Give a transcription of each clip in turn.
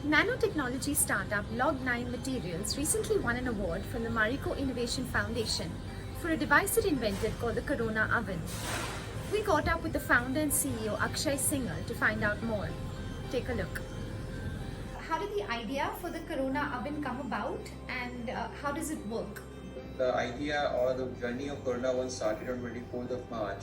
Nanotechnology startup Log9 Materials recently won an award from the Marico Innovation Foundation for a device it invented called the Corona Oven. We caught up with the founder and CEO Akshay Singhal to find out more. Take a look. How did the idea for the Corona Oven come about and how does it work? The idea or the journey of Corona was started on 24th of March.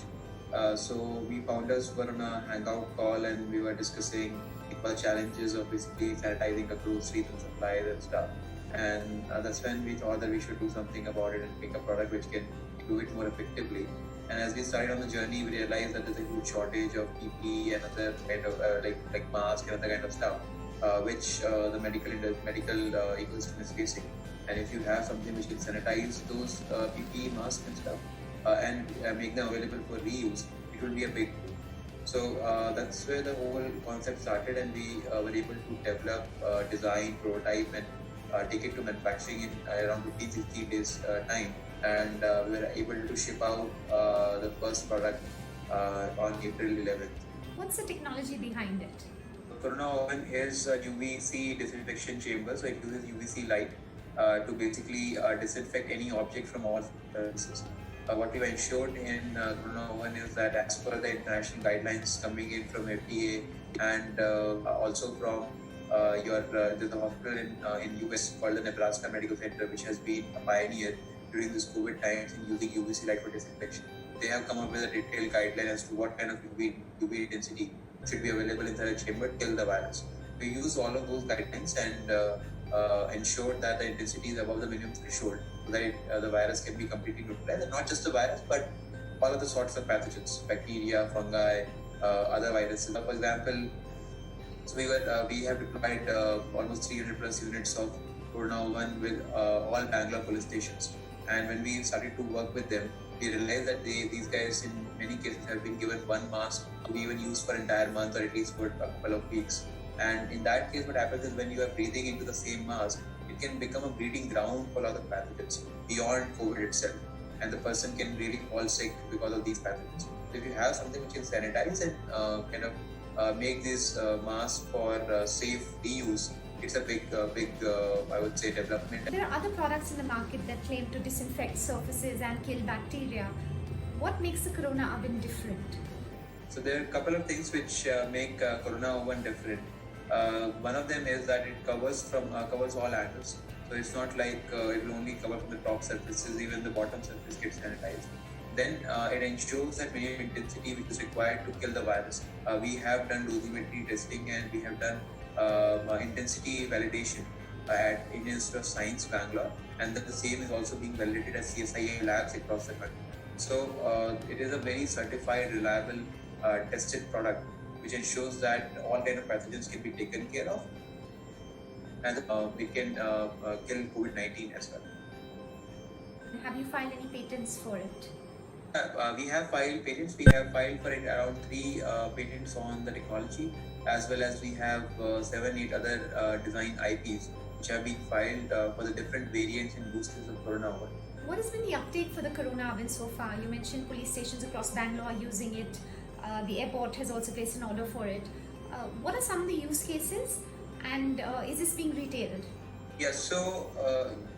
So we founders were on a hangout call and we were discussing the challenges of basically sanitizing the groceries and supplies and stuff. And that's when we thought that we should do something about it and make a product which can do it more effectively. And as we started on the journey, we realized that there's a huge shortage of PPE and other kind of like masks and other kind of stuff, which the medical ecosystem is facing. And if you have something which can sanitize those PPE masks and stuff and make them available for reuse, it will be a big deal. So that's where the whole concept started, and we were able to develop, design, prototype, and take it to manufacturing in around 15-16 days time. And we were able to ship out the first product on April 11th. What's the technology behind it? Corona Oven is a UVC disinfection chamber, so it uses UVC light to basically disinfect any object from all surfaces. What we've ensured in Corona Oven is that as per the international guidelines coming in from FDA and also from there's a hospital in US called the Nebraska Medical Center, which has been a pioneer during this COVID times in using UVC light for disinfection. They have come up with a detailed guideline as to what kind of UV intensity should be available inside a chamber till the virus. We use all of those guidelines and ensure that the intensity is above the minimum threshold so that the virus can be completely neutralized. And not just the virus, but all of the sorts of pathogens, bacteria, fungi, other viruses. For example, so we have deployed almost 300 plus units of Corona Oven with all Bangalore police stations. And when we started to work with them, we realized that these guys in many cases have been given one mask to be even used for an entire month or at least for a couple of weeks. And in that case, what happens is when you are breathing into the same mask, it can become a breeding ground for a lot of pathogens beyond COVID itself. And the person can really fall sick because of these pathogens. So if you have something which can sanitize and make this mask for safe reuse, it's a big, I would say, development. There are other products in the market that claim to disinfect surfaces and kill bacteria. What makes the Corona Oven different? So there are a couple of things which make Corona Oven different. One of them is that it covers all angles. So it's not like it will only cover from the top surfaces, even the bottom surface gets sanitized. Then it ensures that minimum intensity which is required to kill the virus. We have done dosimetry testing and we have done intensity validation at Indian Institute of Science, Bangalore, and then the same is also being validated at CSIA labs across the country. So it is a very certified, reliable, tested product which ensures that all kind of pathogens can be taken care of and it can kill COVID-19 as well. Have you filed any patents for it? We have filed patents. We have filed for it around 3 patents on the technology, as well as we have 7-8 other design IPs which have been filed for the different variants and boosters of Corona Oven. What has been the uptake for the Corona Oven so far? You mentioned police stations across Bangalore are using it. The airport has also placed an order for it. What are some of the use cases, and is this being retailed? Yes, so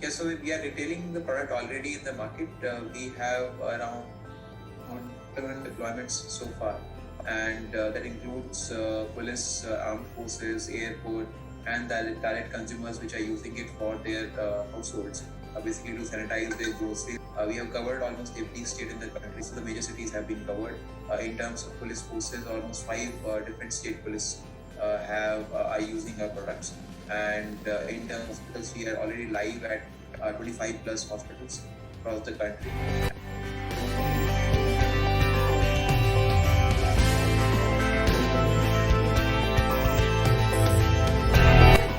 we are retailing the product already in the market. We have around 7 deployments so far, and that includes police, armed forces, airport, and direct consumers which are using it for their households, basically to sanitize their groceries. We have covered almost every state in the country, so the major cities have been covered. In terms of police forces, almost 5 different state police are using our products. And in terms of hospitals, we are already live at 25 plus hospitals across the country.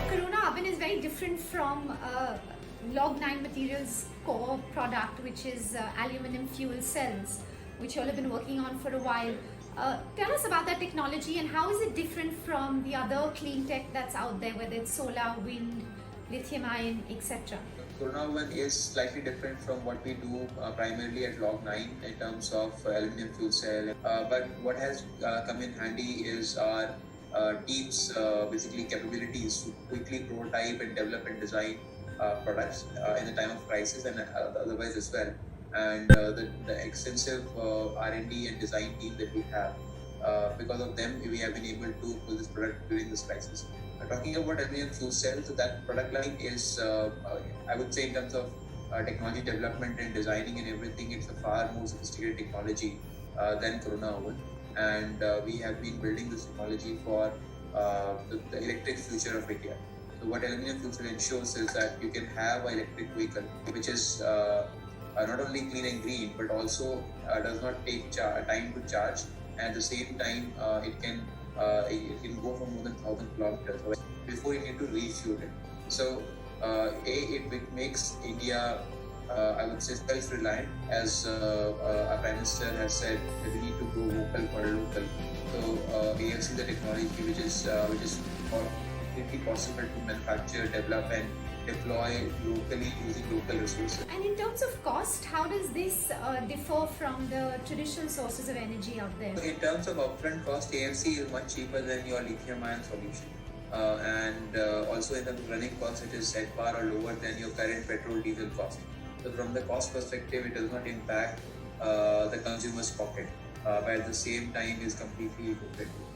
Corona Oven is very different from Log9 Materials' core product, which is aluminum fuel cells, which you all have been working on for a while. Tell us about that technology and how is it different from the other clean tech that's out there, whether it's solar, wind, lithium ion, etc. Corona Oven is slightly different from what we do primarily at Log9 in terms of aluminum fuel cell. But what has come in handy is our teams basically capabilities to quickly prototype and develop and design products in the time of crisis and otherwise as well. And the extensive R&D and design team that we have, because of them, we have been able to pull this product during this crisis. Talking about aluminum fuel cells, so that product line is, I would say, in terms of technology development and designing and everything, it's a far more sophisticated technology than Corona Oven. And we have been building this technology for the electric future of India. So what aluminum fuel cell ensures is that you can have an electric vehicle which is not only clean and green, but also does not take time to charge. And at the same time, it can go for more than 1,000 kilometers before you need to refuel it. So it makes India, I would say, self-reliant, as our Prime Minister has said that we need to go vocal for local. So we have seen the technology which is completely possible to manufacture, develop, and deploy locally using local resources. And in terms of cost, how does this differ from the traditional sources of energy out there? So in terms of upfront cost, AFC is much cheaper than your lithium-ion solution. And also in terms of running cost, it is at par or lower than your current petrol diesel cost. So from the cost perspective, it does not impact the consumer's pocket, but at the same time is completely eco-friendly.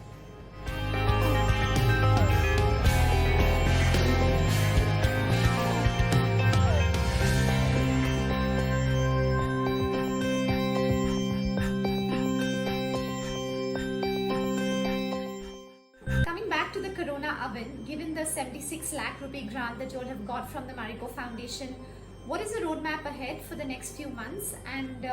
Coming back to the Corona Oven, given the 76 lakh rupee grant that you all have got from the Marico Foundation, what is the roadmap ahead for the next few months, and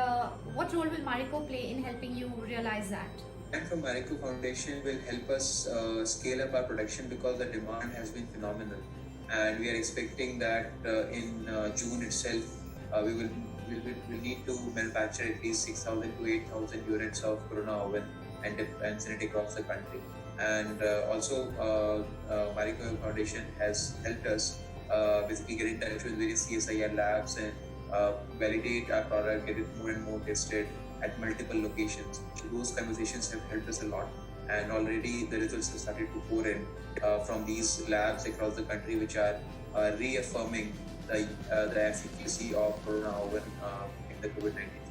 what role will Marico play in helping you realize that? And from Marico Foundation will help us scale up our production because the demand has been phenomenal, and we are expecting that in June itself we will need to manufacture at least 6,000 to 8,000 units of Corona Oven and send it across the country. And also Marico Foundation has helped us basically get in touch with various CSIR labs and validate our product, get it more and more tested at multiple locations. So those conversations have helped us a lot, and already the results have started to pour in from these labs across the country, which are reaffirming the efficacy of Corona Oven in the COVID-19.